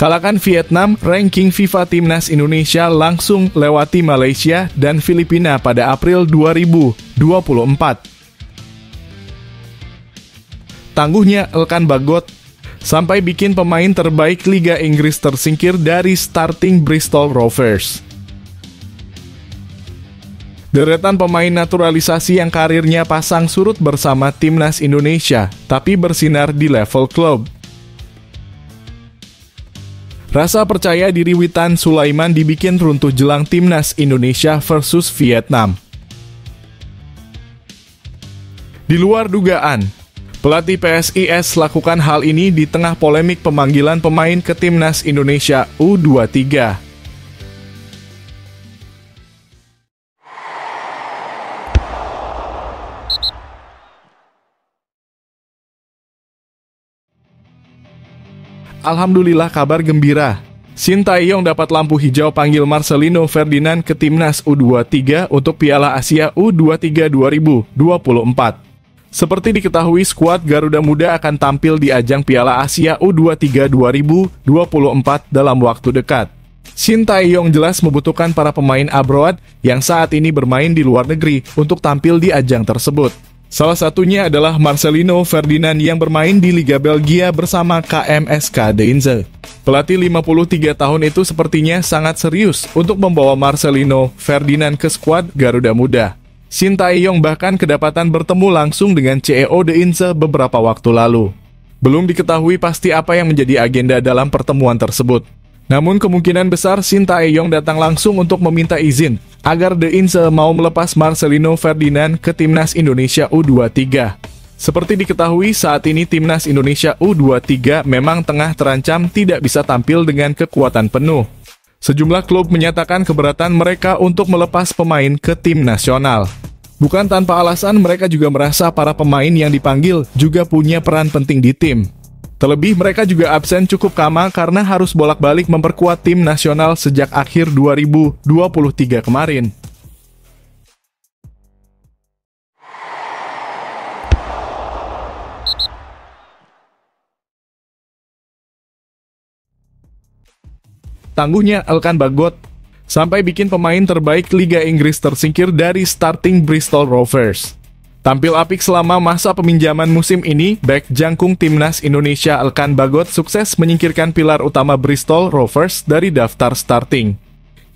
Kalahkan Vietnam, ranking FIFA Timnas Indonesia langsung lewati Malaysia dan Filipina pada April 2024. Tangguhnya Elkan Bagot sampai bikin pemain terbaik Liga Inggris tersingkir dari starting Bristol Rovers. Deretan pemain naturalisasi yang karirnya pasang surut bersama Timnas Indonesia, tapi bersinar di level klub. Rasa percaya diri Witan Sulaiman dibikin runtuh jelang Timnas Indonesia versus Vietnam. Di luar dugaan, pelatih PSIS lakukan hal ini di tengah polemik pemanggilan pemain ke Timnas Indonesia U23. Alhamdulillah kabar gembira. Shin Tae-yong dapat lampu hijau panggil Marcelino Ferdinand ke Timnas U23 untuk Piala Asia U23 2024. Seperti diketahui, skuad Garuda Muda akan tampil di ajang Piala Asia U23 2024 dalam waktu dekat. Shin Tae-yong jelas membutuhkan para pemain abroad yang saat ini bermain di luar negeri untuk tampil di ajang tersebut. Salah satunya adalah Marcelino Ferdinand yang bermain di Liga Belgia bersama KMSK Deinze. Pelatih 53 tahun itu sepertinya sangat serius untuk membawa Marcelino Ferdinand ke skuad Garuda Muda. Shin Tae-yong bahkan kedapatan bertemu langsung dengan CEO Deinze beberapa waktu lalu. Belum diketahui pasti apa yang menjadi agenda dalam pertemuan tersebut. Namun kemungkinan besar Shin Tae-yong datang langsung untuk meminta izin agar Deinze mau melepas Marcelino Ferdinand ke Timnas Indonesia U23. Seperti diketahui, saat ini Timnas Indonesia U23 memang tengah terancam tidak bisa tampil dengan kekuatan penuh. Sejumlah klub menyatakan keberatan mereka untuk melepas pemain ke tim nasional. Bukan tanpa alasan, mereka juga merasa para pemain yang dipanggil juga punya peran penting di tim. Terlebih mereka juga absen cukup lama karena harus bolak-balik memperkuat tim nasional sejak akhir 2023 kemarin. Tangguhnya Elkan Bagot sampai bikin pemain terbaik Liga Inggris tersingkir dari starting Bristol Rovers. Tampil apik selama masa peminjaman musim ini, bek jangkung Timnas Indonesia Elkan Bagot sukses menyingkirkan pilar utama Bristol Rovers dari daftar starting.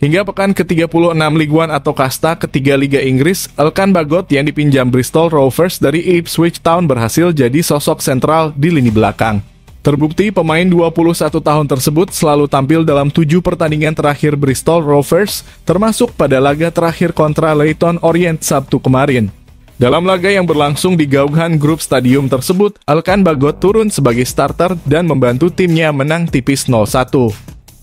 Hingga pekan ke-36 League One atau kasta ketiga Liga Inggris, Elkan Bagot yang dipinjam Bristol Rovers dari Ipswich Town berhasil jadi sosok sentral di lini belakang. Terbukti pemain 21 tahun tersebut selalu tampil dalam 7 pertandingan terakhir Bristol Rovers, termasuk pada laga terakhir kontra Leyton Orient Sabtu kemarin. Dalam laga yang berlangsung di Gaughan Group Stadium tersebut, Elkan Bagot turun sebagai starter dan membantu timnya menang tipis 0-1.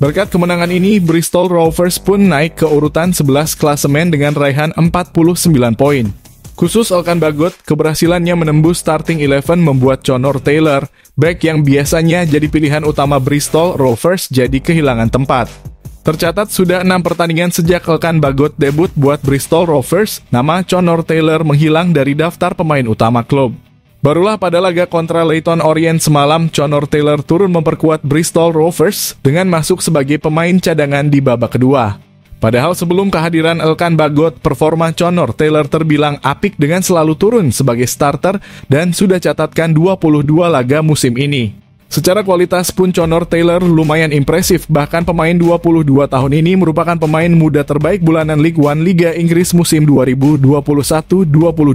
Berkat kemenangan ini, Bristol Rovers pun naik ke urutan 11 klasemen dengan raihan 49 poin. Khusus Elkan Bagot, keberhasilannya menembus starting 11 membuat Connor Taylor, bek yang biasanya jadi pilihan utama Bristol Rovers, jadi kehilangan tempat. Tercatat sudah 6 pertandingan sejak Elkan Bagot debut buat Bristol Rovers, nama Connor Taylor menghilang dari daftar pemain utama klub. Barulah pada laga kontra Leyton Orient semalam, Connor Taylor turun memperkuat Bristol Rovers dengan masuk sebagai pemain cadangan di babak kedua. Padahal sebelum kehadiran Elkan Bagot, performa Connor Taylor terbilang apik dengan selalu turun sebagai starter dan sudah catatkan 22 laga musim ini. Secara kualitas pun Connor Taylor lumayan impresif, bahkan pemain 22 tahun ini merupakan pemain muda terbaik bulanan League One Liga Inggris musim 2021-22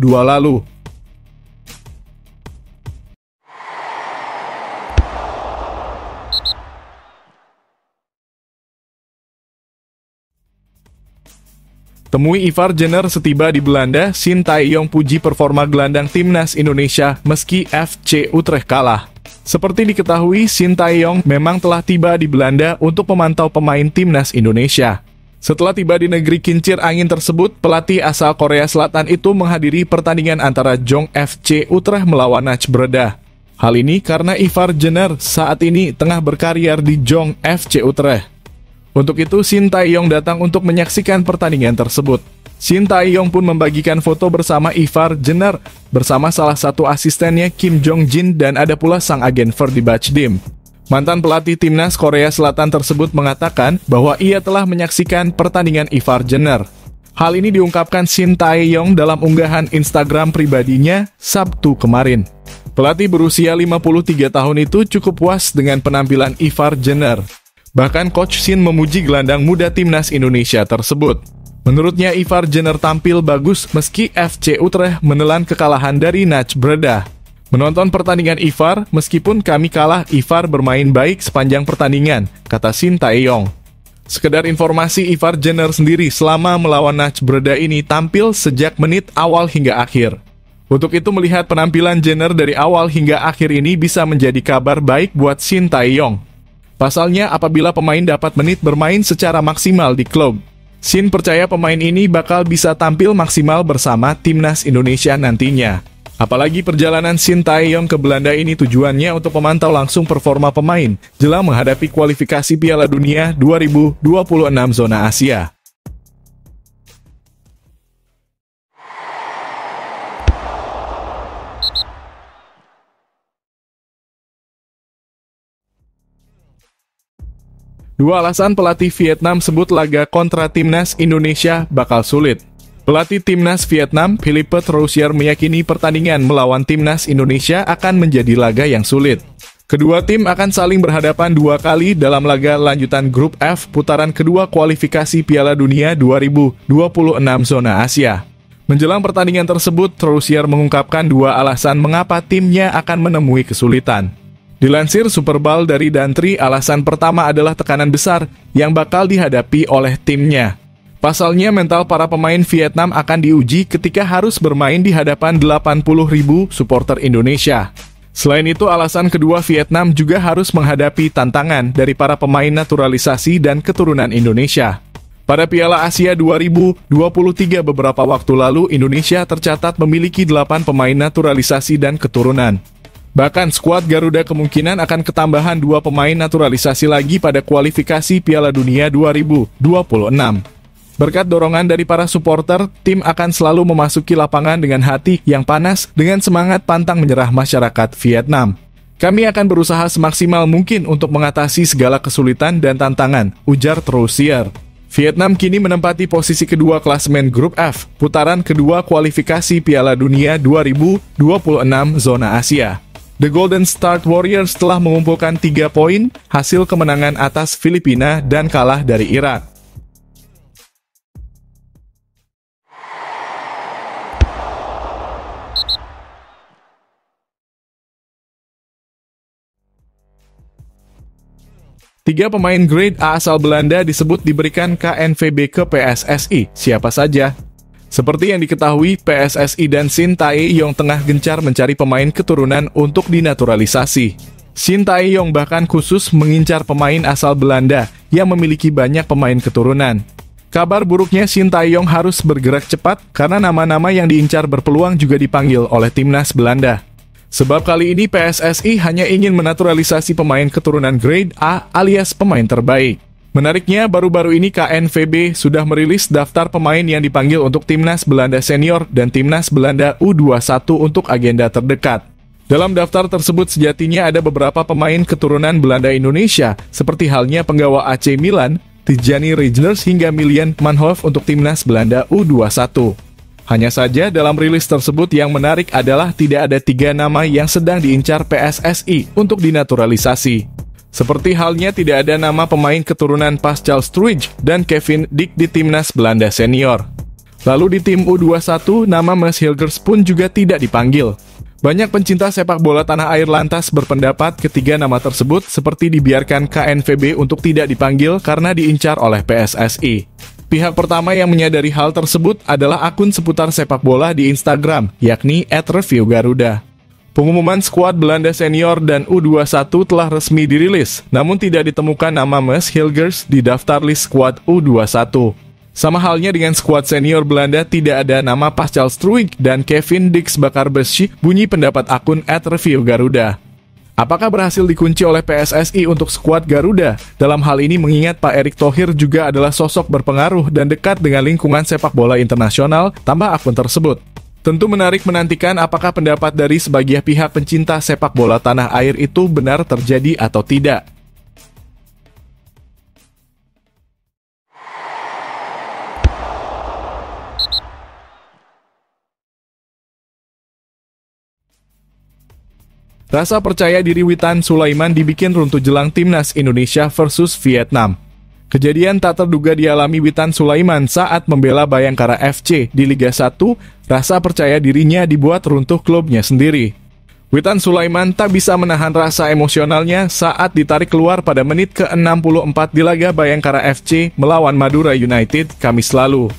lalu. Temui Ivar Jenner setiba di Belanda, Shin Tae-yong puji performa gelandang Timnas Indonesia meski FC Utrecht kalah. Seperti diketahui, Shin Tae-yong memang telah tiba di Belanda untuk memantau pemain Timnas Indonesia. Setelah tiba di negeri kincir angin tersebut, pelatih asal Korea Selatan itu menghadiri pertandingan antara Jong FC Utrecht melawan NAC Breda. Hal ini karena Ivar Jenner saat ini tengah berkarier di Jong FC Utrecht. Untuk itu, Shin Tae-yong datang untuk menyaksikan pertandingan tersebut. Shin Tae-yong pun membagikan foto bersama Ivar Jenner bersama salah satu asistennya Kim Jong Jin dan ada pula sang agen Ferdy Bachdim. Mantan pelatih timnas Korea Selatan tersebut mengatakan bahwa ia telah menyaksikan pertandingan Ivar Jenner. Hal ini diungkapkan Shin Tae-yong dalam unggahan Instagram pribadinya Sabtu kemarin. Pelatih berusia 53 tahun itu cukup puas dengan penampilan Ivar Jenner. Bahkan Coach Shin memuji gelandang muda timnas Indonesia tersebut. Menurutnya Ivar Jenner tampil bagus meski FC Utrecht menelan kekalahan dari NAC Breda. Menonton pertandingan Ivar, meskipun kami kalah, Ivar bermain baik sepanjang pertandingan, kata Shin Tae-yong. Sekedar informasi, Ivar Jenner sendiri selama melawan NAC Breda ini tampil sejak menit awal hingga akhir. Untuk itu melihat penampilan Jenner dari awal hingga akhir ini bisa menjadi kabar baik buat Shin Tae-yong. Pasalnya apabila pemain dapat menit bermain secara maksimal di klub, Shin percaya pemain ini bakal bisa tampil maksimal bersama timnas Indonesia nantinya. Apalagi perjalanan Shin Tae-yong ke Belanda ini tujuannya untuk memantau langsung performa pemain jelang menghadapi kualifikasi Piala Dunia 2026 zona Asia. Dua alasan pelatih Vietnam sebut laga kontra timnas Indonesia bakal sulit. Pelatih timnas Vietnam, Philippe Troussier meyakini pertandingan melawan timnas Indonesia akan menjadi laga yang sulit. Kedua tim akan saling berhadapan dua kali dalam laga lanjutan Grup F putaran kedua kualifikasi Piala Dunia 2026 zona Asia. Menjelang pertandingan tersebut, Troussier mengungkapkan dua alasan mengapa timnya akan menemui kesulitan. Dilansir Superball dari Dantri, alasan pertama adalah tekanan besar yang bakal dihadapi oleh timnya. Pasalnya mental para pemain Vietnam akan diuji ketika harus bermain di hadapan 80.000 supporter Indonesia. Selain itu, alasan kedua, Vietnam juga harus menghadapi tantangan dari para pemain naturalisasi dan keturunan Indonesia. Pada Piala Asia 2023 beberapa waktu lalu, Indonesia tercatat memiliki 8 pemain naturalisasi dan keturunan. Bahkan skuad Garuda kemungkinan akan ketambahan 2 pemain naturalisasi lagi pada kualifikasi Piala Dunia 2026. Berkat dorongan dari para supporter, tim akan selalu memasuki lapangan dengan hati yang panas dengan semangat pantang menyerah masyarakat Vietnam. Kami akan berusaha semaksimal mungkin untuk mengatasi segala kesulitan dan tantangan, ujar Troussier. Vietnam kini menempati posisi kedua klasemen Grup F, putaran kedua kualifikasi Piala Dunia 2026 zona Asia. The Golden Star Warriors telah mengumpulkan 3 poin hasil kemenangan atas Filipina dan kalah dari Irak. Tiga pemain grade A asal Belanda disebut diberikan KNVB ke PSSI. Siapa saja? Seperti yang diketahui, PSSI dan Shin Tae-yong tengah gencar mencari pemain keturunan untuk dinaturalisasi. Shin Tae-yong bahkan khusus mengincar pemain asal Belanda yang memiliki banyak pemain keturunan. Kabar buruknya, Shin Tae-yong harus bergerak cepat karena nama-nama yang diincar berpeluang juga dipanggil oleh timnas Belanda. Sebab kali ini PSSI hanya ingin menaturalisasi pemain keturunan grade A alias pemain terbaik. Menariknya, baru-baru ini KNVB sudah merilis daftar pemain yang dipanggil untuk timnas Belanda senior dan timnas Belanda U21 untuk agenda terdekat. Dalam daftar tersebut sejatinya ada beberapa pemain keturunan Belanda Indonesia, seperti halnya penggawa AC Milan, Tijani Reijnders hingga Milian Manhoef untuk timnas Belanda U21. Hanya saja dalam rilis tersebut yang menarik adalah tidak ada 3 nama yang sedang diincar PSSI untuk dinaturalisasi. Seperti halnya tidak ada nama pemain keturunan Pascal Struijk dan Kevin Dijk di timnas Belanda senior. Lalu di tim U21, nama Maes Hilgers pun juga tidak dipanggil. Banyak pencinta sepak bola tanah air lantas berpendapat ketiga nama tersebut seperti dibiarkan KNVB untuk tidak dipanggil karena diincar oleh PSSI. Pihak pertama yang menyadari hal tersebut adalah akun seputar sepak bola di Instagram, yakni @reviewgaruda. Pengumuman skuad Belanda senior dan U21 telah resmi dirilis, namun tidak ditemukan nama Maes Hilgers di daftar list skuad U21. Sama halnya dengan skuad senior Belanda tidak ada nama Pascal Struijk dan Kevin Dijk Bakarbesci, bunyi pendapat akun @reviewgaruda. Apakah berhasil dikunci oleh PSSI untuk skuad Garuda? Dalam hal ini mengingat Pak Erick Thohir juga adalah sosok berpengaruh dan dekat dengan lingkungan sepak bola internasional, tambah akun tersebut. Tentu menarik menantikan apakah pendapat dari sebagian pihak pencinta sepak bola tanah air itu benar terjadi atau tidak. Rasa percaya diri Witan Sulaiman dibikin runtuh jelang timnas Indonesia versus Vietnam. Kejadian tak terduga dialami Witan Sulaiman saat membela Bayangkara FC di Liga 1, rasa percaya dirinya dibuat runtuh klubnya sendiri. Witan Sulaiman tak bisa menahan rasa emosionalnya saat ditarik keluar pada menit ke-64 di laga Bayangkara FC melawan Madura United Kamis lalu.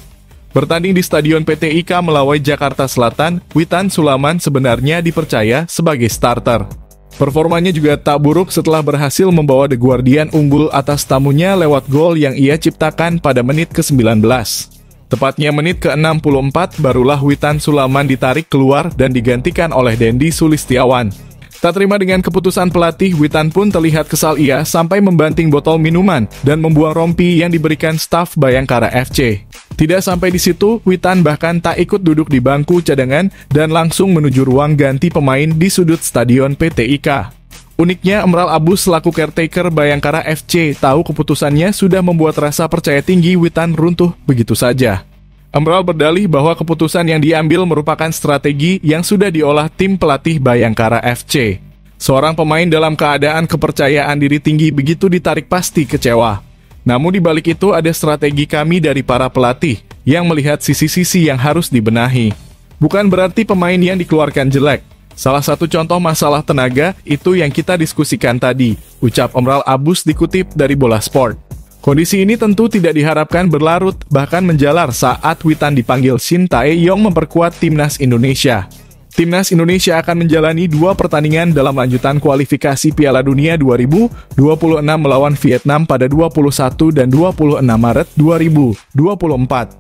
Bertanding di Stadion PT IKA Melawai Jakarta Selatan, Witan Sulaiman sebenarnya dipercaya sebagai starter. Performanya juga tak buruk setelah berhasil membawa The Guardian unggul atas tamunya lewat gol yang ia ciptakan pada menit ke-19. Tepatnya menit ke-64 barulah Witan Sulaiman ditarik keluar dan digantikan oleh Dendi Sulistiawan. Tak terima dengan keputusan pelatih, Witan pun terlihat kesal ia sampai membanting botol minuman dan membuang rompi yang diberikan staf Bayangkara FC. Tidak sampai di situ, Witan bahkan tak ikut duduk di bangku cadangan dan langsung menuju ruang ganti pemain di sudut Stadion PT IKA. Uniknya, Emral Abus selaku caretaker Bayangkara FC tahu keputusannya sudah membuat rasa percaya tinggi Witan runtuh begitu saja. Emral berdalih bahwa keputusan yang diambil merupakan strategi yang sudah diolah tim pelatih Bayangkara FC. Seorang pemain dalam keadaan kepercayaan diri tinggi begitu ditarik pasti kecewa. Namun di balik itu ada strategi kami dari para pelatih yang melihat sisi-sisi yang harus dibenahi. Bukan berarti pemain yang dikeluarkan jelek. Salah satu contoh masalah tenaga itu yang kita diskusikan tadi, ucap Emral Abus dikutip dari Bola Sport. Kondisi ini tentu tidak diharapkan berlarut, bahkan menjalar saat Witan dipanggil Shin Tae-yong memperkuat timnas Indonesia. Timnas Indonesia akan menjalani 2 pertandingan dalam lanjutan kualifikasi Piala Dunia 2026 melawan Vietnam pada 21 dan 26 Maret 2024.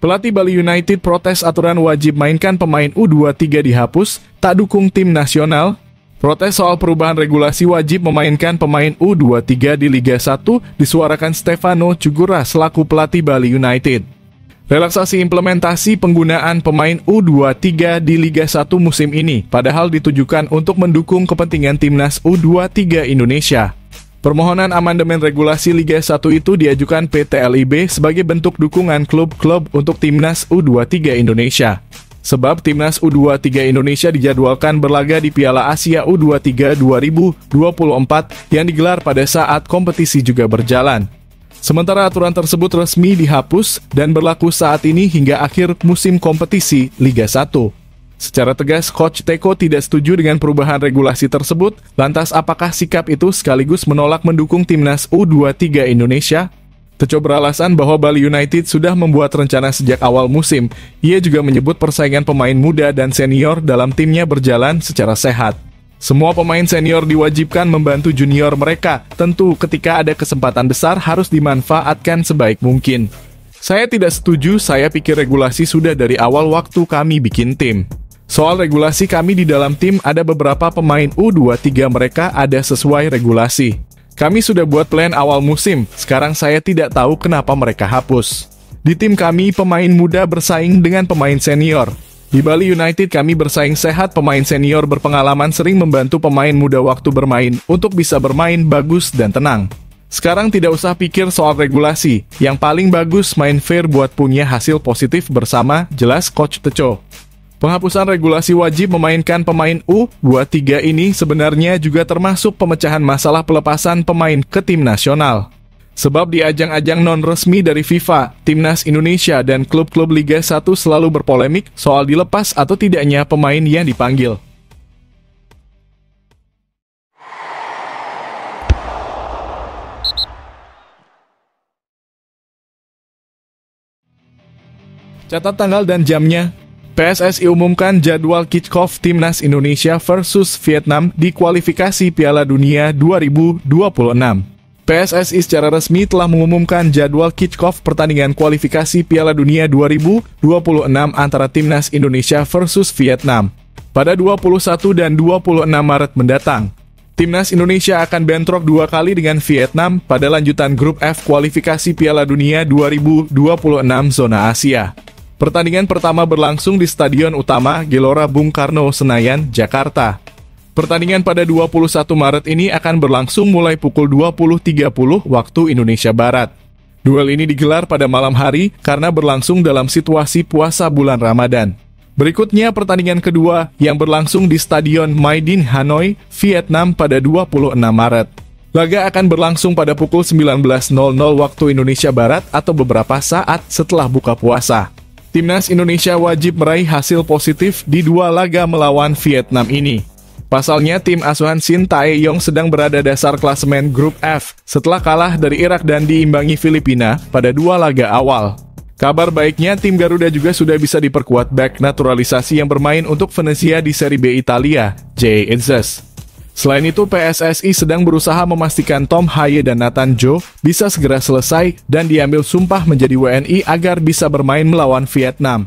Pelatih Bali United protes aturan wajib mainkan pemain U23 dihapus, tak dukung tim nasional. Protes soal perubahan regulasi wajib memainkan pemain U23 di Liga 1 disuarakan Stefano Cugura selaku pelatih Bali United. Relaksasi implementasi penggunaan pemain U23 di Liga 1 musim ini padahal ditujukan untuk mendukung kepentingan timnas U23 Indonesia. Permohonan amandemen regulasi Liga 1 itu diajukan PT LIB sebagai bentuk dukungan klub-klub untuk timnas U23 Indonesia. Sebab timnas U23 Indonesia dijadwalkan berlaga di Piala Asia U23 2024 yang digelar pada saat kompetisi juga berjalan. Sementara aturan tersebut resmi dihapus dan berlaku saat ini hingga akhir musim kompetisi Liga 1. Secara tegas, Coach Teko tidak setuju dengan perubahan regulasi tersebut. Lantas apakah sikap itu sekaligus menolak mendukung timnas U23 Indonesia? Teco beralasan bahwa Bali United sudah membuat rencana sejak awal musim. Ia juga menyebut persaingan pemain muda dan senior dalam timnya berjalan secara sehat. Semua pemain senior diwajibkan membantu junior mereka. Tentu ketika ada kesempatan besar harus dimanfaatkan sebaik mungkin. Saya tidak setuju, saya pikir regulasi sudah dari awal waktu kami bikin tim. Soal regulasi kami di dalam tim ada beberapa pemain U23 mereka ada sesuai regulasi. Kami sudah buat plan awal musim, sekarang saya tidak tahu kenapa mereka hapus. Di tim kami, pemain muda bersaing dengan pemain senior. Di Bali United kami bersaing sehat, pemain senior berpengalaman sering membantu pemain muda waktu bermain untuk bisa bermain bagus dan tenang. Sekarang tidak usah pikir soal regulasi, yang paling bagus main fair buat punya hasil positif bersama, jelas Coach Teco. Penghapusan regulasi wajib memainkan pemain U23 ini sebenarnya juga termasuk pemecahan masalah pelepasan pemain ke tim nasional. Sebab di ajang-ajang non-resmi dari FIFA, timnas Indonesia dan klub-klub Liga 1 selalu berpolemik soal dilepas atau tidaknya pemain yang dipanggil. Catat tanggal dan jamnya. PSSI umumkan jadwal kick-off Timnas Indonesia versus Vietnam di kualifikasi Piala Dunia 2026. PSSI secara resmi telah mengumumkan jadwal kick-off pertandingan kualifikasi Piala Dunia 2026 antara Timnas Indonesia versus Vietnam pada 21 dan 26 Maret mendatang. Timnas Indonesia akan bentrok 2 kali dengan Vietnam pada lanjutan grup F kualifikasi Piala Dunia 2026 zona Asia. Pertandingan pertama berlangsung di Stadion Utama Gelora Bung Karno, Senayan, Jakarta. Pertandingan pada 21 Maret ini akan berlangsung mulai pukul 20.30 waktu Indonesia Barat. Duel ini digelar pada malam hari karena berlangsung dalam situasi puasa bulan Ramadan. Berikutnya pertandingan kedua yang berlangsung di Stadion My Dinh Hanoi, Vietnam pada 26 Maret. Laga akan berlangsung pada pukul 19.00 waktu Indonesia Barat atau beberapa saat setelah buka puasa. Timnas Indonesia wajib meraih hasil positif di 2 laga melawan Vietnam ini. Pasalnya tim asuhan Shin Tae-yong sedang berada dasar klasemen grup F setelah kalah dari Irak dan diimbangi Filipina pada 2 laga awal. Kabar baiknya, tim Garuda juga sudah bisa diperkuat bek naturalisasi yang bermain untuk Venezia di Serie B Italia, Jay Itzes. Selain itu, PSSI sedang berusaha memastikan Tom Haye dan Nathan Jo bisa segera selesai dan diambil sumpah menjadi WNI agar bisa bermain melawan Vietnam.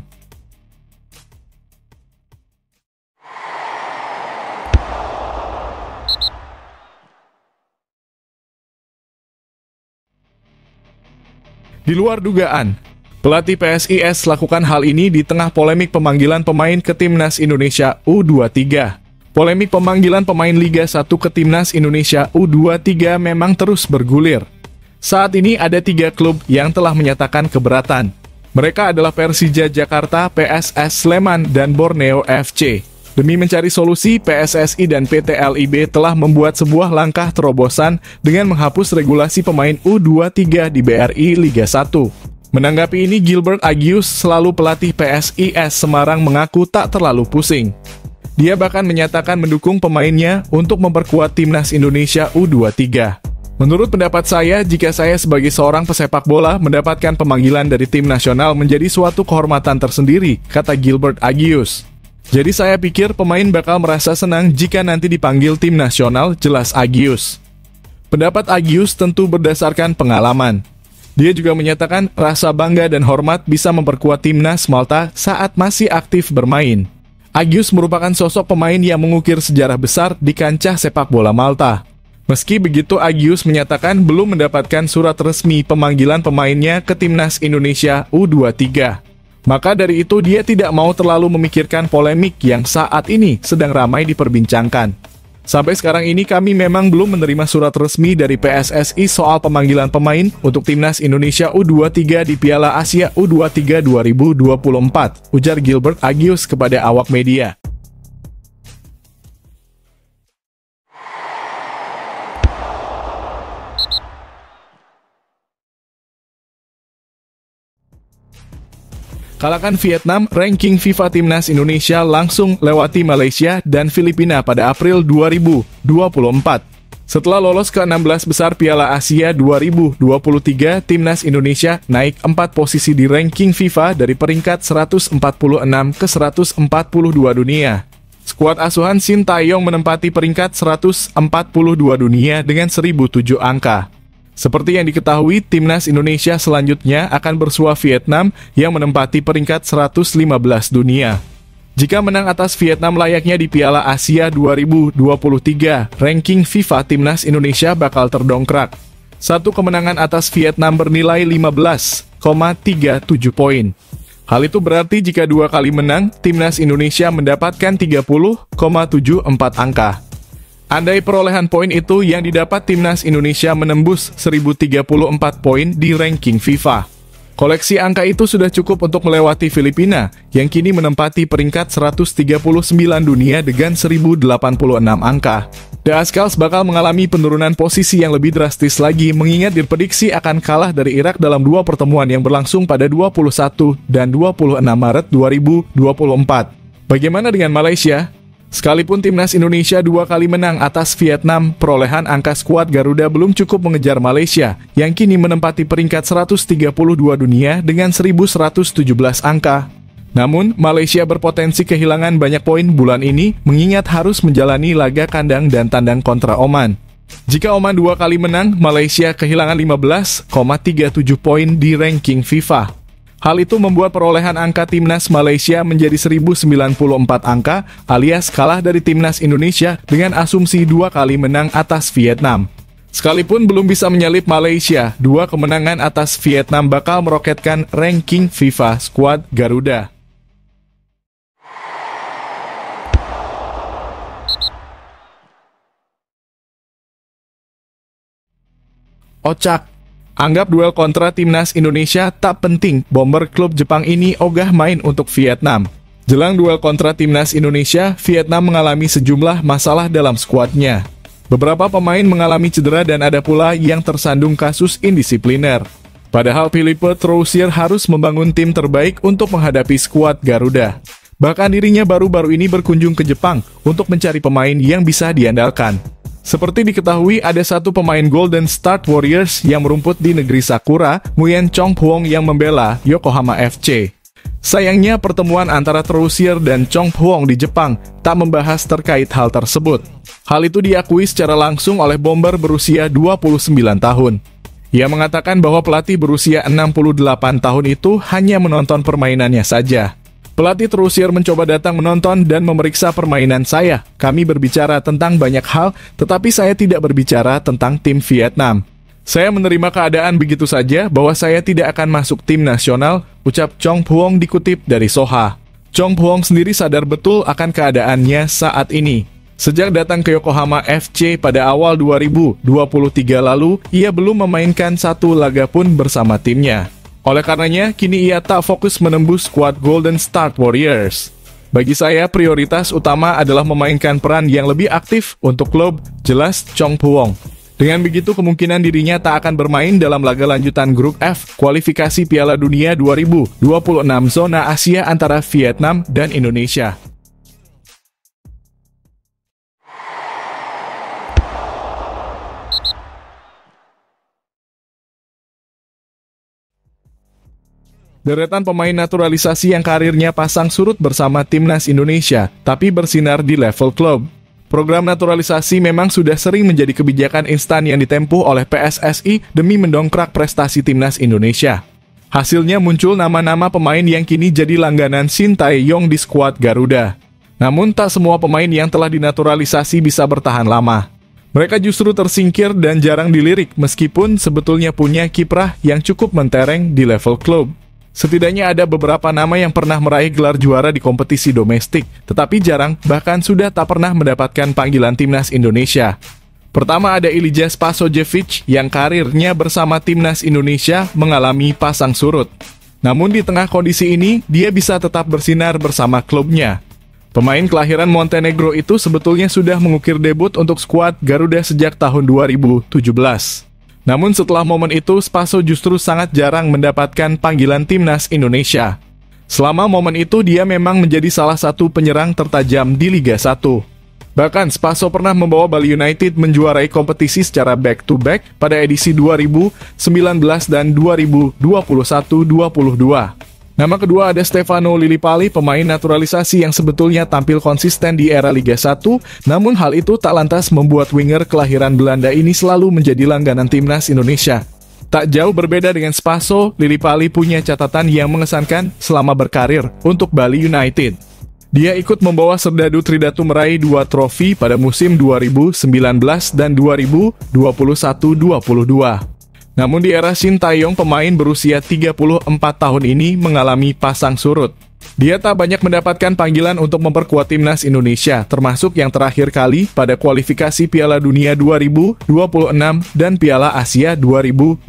Di luar dugaan, pelatih PSIS lakukan hal ini di tengah polemik pemanggilan pemain ke Timnas Indonesia U23. Polemik pemanggilan pemain Liga 1 ke Timnas Indonesia U23 memang terus bergulir. Saat ini ada 3 klub yang telah menyatakan keberatan. Mereka adalah Persija Jakarta, PSS Sleman, dan Borneo FC. Demi mencari solusi, PSSI dan PT LIB telah membuat sebuah langkah terobosan dengan menghapus regulasi pemain U23 di BRI Liga 1. Menanggapi ini, Gilbert Agius, selalu pelatih PSIS Semarang, mengaku tak terlalu pusing. Dia bahkan menyatakan mendukung pemainnya untuk memperkuat Timnas Indonesia U23. Menurut pendapat saya, jika saya sebagai seorang pesepak bola mendapatkan pemanggilan dari tim nasional menjadi suatu kehormatan tersendiri, kata Gilbert Agius. Jadi saya pikir pemain bakal merasa senang jika nanti dipanggil tim nasional, jelas Agius. Pendapat Agius tentu berdasarkan pengalaman. Dia juga menyatakan rasa bangga dan hormat bisa memperkuat Timnas Malta saat masih aktif bermain. Agius merupakan sosok pemain yang mengukir sejarah besar di kancah sepak bola Malta. Meski begitu, Agius menyatakan belum mendapatkan surat resmi pemanggilan pemainnya ke Timnas Indonesia U23. Maka dari itu dia tidak mau terlalu memikirkan polemik yang saat ini sedang ramai diperbincangkan. Sampai sekarang ini kami memang belum menerima surat resmi dari PSSI soal pemanggilan pemain untuk Timnas Indonesia U23 di Piala Asia U23 2024, ujar Gilbert Agius kepada awak media. Kalahkan Vietnam, ranking FIFA Timnas Indonesia langsung lewati Malaysia dan Filipina pada April 2024. Setelah lolos ke 16 besar Piala Asia 2023, Timnas Indonesia naik 4 posisi di ranking FIFA dari peringkat 146 ke 142 dunia. Skuad asuhan Shin Tae-yong menempati peringkat 142 dunia dengan 1007 angka. Seperti yang diketahui, Timnas Indonesia selanjutnya akan bersua Vietnam yang menempati peringkat 115 dunia. Jika menang atas Vietnam layaknya di Piala Asia 2023, ranking FIFA Timnas Indonesia bakal terdongkrak. Satu kemenangan atas Vietnam bernilai 15,37 poin. Hal itu berarti jika 2 kali menang, Timnas Indonesia mendapatkan 30,74 angka. Andai perolehan poin itu yang didapat, Timnas Indonesia menembus 1034 poin di ranking FIFA. Koleksi angka itu sudah cukup untuk melewati Filipina, yang kini menempati peringkat 139 dunia dengan 1086 angka. The Azkals bakal mengalami penurunan posisi yang lebih drastis lagi, mengingat diprediksi akan kalah dari Irak dalam 2 pertemuan yang berlangsung pada 21 dan 26 Maret 2024. Bagaimana dengan Malaysia? Sekalipun Timnas Indonesia 2 kali menang atas Vietnam, perolehan angka skuad Garuda belum cukup mengejar Malaysia, yang kini menempati peringkat 132 dunia dengan 1117 angka. Namun, Malaysia berpotensi kehilangan banyak poin bulan ini, mengingat harus menjalani laga kandang dan tandang kontra Oman. Jika Oman 2 kali menang, Malaysia kehilangan 15,37 poin di ranking FIFA. Hal itu membuat perolehan angka timnas Malaysia menjadi 1094 angka, alias kalah dari timnas Indonesia dengan asumsi 2 kali menang atas Vietnam. Sekalipun belum bisa menyalip Malaysia, 2 kemenangan atas Vietnam bakal meroketkan ranking FIFA skuad Garuda. Ocak. Anggap duel kontra timnas Indonesia tak penting, bomber klub Jepang ini ogah main untuk Vietnam. Jelang duel kontra timnas Indonesia, Vietnam mengalami sejumlah masalah dalam skuadnya. Beberapa pemain mengalami cedera dan ada pula yang tersandung kasus indisipliner. Padahal Philippe Troussier harus membangun tim terbaik untuk menghadapi skuad Garuda. Bahkan dirinya baru-baru ini berkunjung ke Jepang untuk mencari pemain yang bisa diandalkan. Seperti diketahui, ada satu pemain Golden State Warriors yang merumput di negeri Sakura, Nguyen Chong Phuong yang membela Yokohama FC. Sayangnya, pertemuan antara Troussier dan Chong Phuong di Jepang tak membahas terkait hal tersebut. Hal itu diakui secara langsung oleh bomber berusia 29 tahun. Ia mengatakan bahwa pelatih berusia 68 tahun itu hanya menonton permainannya saja. Pelatih Troussier mencoba datang menonton dan memeriksa permainan saya. Kami berbicara tentang banyak hal, tetapi saya tidak berbicara tentang tim Vietnam. Saya menerima keadaan begitu saja bahwa saya tidak akan masuk tim nasional, ucap Chong Phuong dikutip dari Soha. Chong Phuong sendiri sadar betul akan keadaannya saat ini. Sejak datang ke Yokohama FC pada awal 2023 lalu, ia belum memainkan satu laga pun bersama timnya. Oleh karenanya, kini ia tak fokus menembus skuad Golden State Warriors. Bagi saya, prioritas utama adalah memainkan peran yang lebih aktif untuk klub, jelas Chong Phuong. Dengan begitu, kemungkinan dirinya tak akan bermain dalam laga lanjutan Grup F, kualifikasi Piala Dunia 2026 zona Asia antara Vietnam dan Indonesia. Deretan pemain naturalisasi yang karirnya pasang surut bersama timnas Indonesia, tapi bersinar di level klub. Program naturalisasi memang sudah sering menjadi kebijakan instan yang ditempuh oleh PSSI demi mendongkrak prestasi timnas Indonesia. Hasilnya muncul nama-nama pemain yang kini jadi langganan Sintayong di skuad Garuda. Namun tak semua pemain yang telah dinaturalisasi bisa bertahan lama. Mereka justru tersingkir dan jarang dilirik meskipun sebetulnya punya kiprah yang cukup mentereng di level klub. Setidaknya ada beberapa nama yang pernah meraih gelar juara di kompetisi domestik, tetapi jarang, bahkan sudah tak pernah mendapatkan panggilan timnas Indonesia. Pertama ada Ilija Spasojevic yang karirnya bersama timnas Indonesia mengalami pasang surut. Namun di tengah kondisi ini, dia bisa tetap bersinar bersama klubnya. Pemain kelahiran Montenegro itu sebetulnya sudah mengukir debut untuk skuad Garuda sejak tahun 2017. Namun setelah momen itu, Spaso justru sangat jarang mendapatkan panggilan timnas Indonesia. Selama momen itu, dia memang menjadi salah satu penyerang tertajam di Liga 1. Bahkan, Spaso pernah membawa Bali United menjuarai kompetisi secara back-to-back pada edisi 2019 dan 2021-22. Nama kedua ada Stefano Lillipali, pemain naturalisasi yang sebetulnya tampil konsisten di era Liga 1, namun hal itu tak lantas membuat winger kelahiran Belanda ini selalu menjadi langganan timnas Indonesia. Tak jauh berbeda dengan Spaso, Lillipali punya catatan yang mengesankan selama berkarir untuk Bali United. Dia ikut membawa Serdadu Tridatu meraih 2 trofi pada musim 2019 dan 2021-22. Namun di era Sintayong, pemain berusia 34 tahun ini mengalami pasang surut. Dia tak banyak mendapatkan panggilan untuk memperkuat timnas Indonesia, termasuk yang terakhir kali pada kualifikasi Piala Dunia 2026 dan Piala Asia 2023.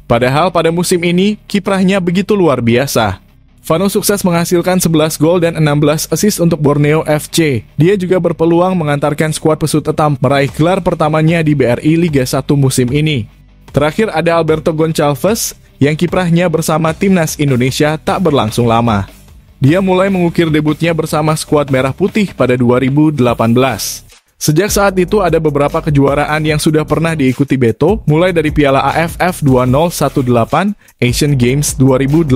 Padahal pada musim ini, kiprahnya begitu luar biasa. Vano sukses menghasilkan 11 gol dan 16 assist untuk Borneo FC. Dia juga berpeluang mengantarkan skuad pesut etam meraih gelar pertamanya di BRI Liga 1 musim ini. Terakhir ada Alberto Goncalves, yang kiprahnya bersama timnas Indonesia tak berlangsung lama. Dia mulai mengukir debutnya bersama skuad Merah Putih pada 2018. Sejak saat itu ada beberapa kejuaraan yang sudah pernah diikuti Beto, mulai dari Piala AFF 2018, Asian Games 2018,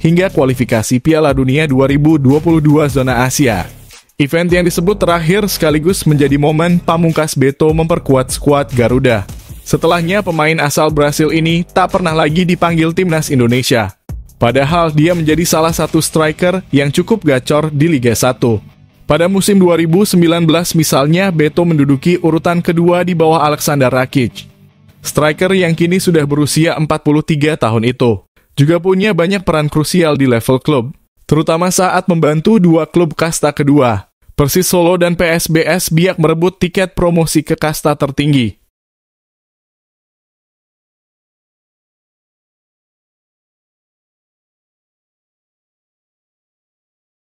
hingga kualifikasi Piala Dunia 2022 zona Asia. Event yang disebut terakhir sekaligus menjadi momen pamungkas Beto memperkuat skuad Garuda. Setelahnya, pemain asal Brasil ini tak pernah lagi dipanggil timnas Indonesia. Padahal dia menjadi salah satu striker yang cukup gacor di Liga 1. Pada musim 2019 misalnya, Beto menduduki urutan kedua di bawah Aleksandar Rakic. Striker yang kini sudah berusia 43 tahun itu juga punya banyak peran krusial di level klub, terutama saat membantu dua klub kasta kedua, Persis Solo dan PSBS Biak merebut tiket promosi ke kasta tertinggi.